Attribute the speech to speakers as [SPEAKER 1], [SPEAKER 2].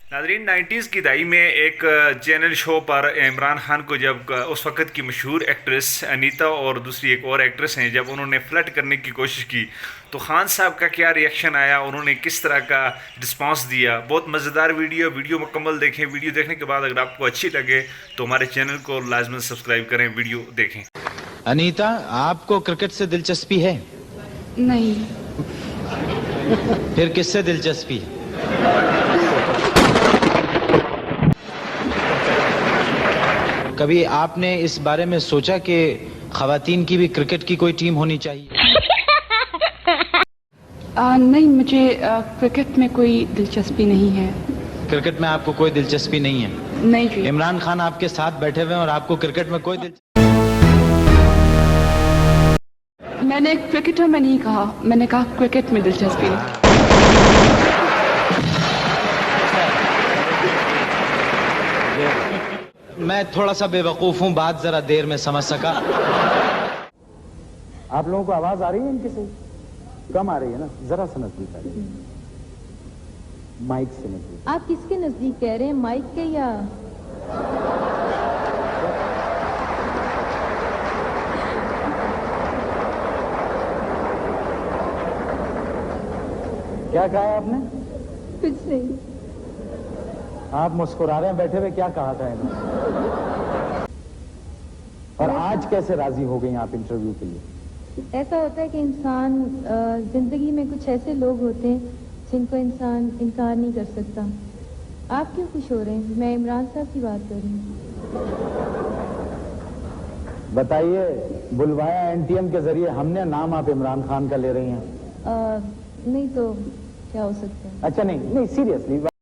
[SPEAKER 1] नाज़रीन, 90s की दहाई में एक चैनल शो पर इमरान खान को जब उस वक़्त की मशहूर एक्ट्रेस अनीता और दूसरी एक और एक्ट्रेस हैं, जब उन्होंने फ्लर्ट करने की कोशिश की तो खान साहब का क्या रिएक्शन आया, उन्होंने किस तरह का रिस्पांस दिया। बहुत मज़ेदार वीडियो मुकम्मल देखें। वीडियो देखने के बाद अगर आपको अच्छी लगे तो हमारे चैनल को लाजमन सब्सक्राइब करें, वीडियो देखें।
[SPEAKER 2] अनीता, आपको क्रिकेट से दिलचस्पी है?
[SPEAKER 3] नहीं।
[SPEAKER 2] फिर किससे दिलचस्पी है? कभी आपने इस बारे में सोचा कि खवातीन की भी क्रिकेट की कोई टीम होनी चाहिए?
[SPEAKER 3] नहीं, मुझे क्रिकेट में कोई दिलचस्पी नहीं है।
[SPEAKER 2] क्रिकेट में आपको कोई दिलचस्पी नहीं है?
[SPEAKER 3] नहीं जी।
[SPEAKER 2] इमरान खान आपके साथ बैठे हुए हैं और आपको क्रिकेट में कोई दिलचस्पी?
[SPEAKER 3] मैंने क्रिकेटर में नहीं कहा, मैंने कहा क्रिकेट में दिलचस्पी नहीं।
[SPEAKER 2] मैं थोड़ा सा बेवकूफ हूँ, बात जरा देर में समझ सका।
[SPEAKER 4] आप लोगों को आवाज आ रही है इनकी? से कम आ रही है ना, जरा सा नजदीक आ रही है, माइक से नजदीक।
[SPEAKER 5] आप किसके नजदीक कह रहे हैं, माइक के या?
[SPEAKER 4] क्या कहा है आपने?
[SPEAKER 5] कुछ नहीं।
[SPEAKER 4] आप मुस्कुरा रहे हैं बैठे हुए, क्या कहा था इन्होंने? और आज कैसे राजी हो गई आप इंटरव्यू के लिए?
[SPEAKER 5] ऐसा होता है कि इंसान जिंदगी में कुछ ऐसे लोग होते हैं जिनको इंसान इनकार नहीं कर सकता। आप क्यों खुश हो रहे हैं? मैं इमरान साहब की बात कर रही हूँ।
[SPEAKER 4] बताइए, बुलवाया एनटीएम के जरिए हमने, नाम आप इमरान खान का ले रही हैं?
[SPEAKER 5] नहीं तो क्या हो सकता है?
[SPEAKER 4] अच्छा, नहीं सीरियसली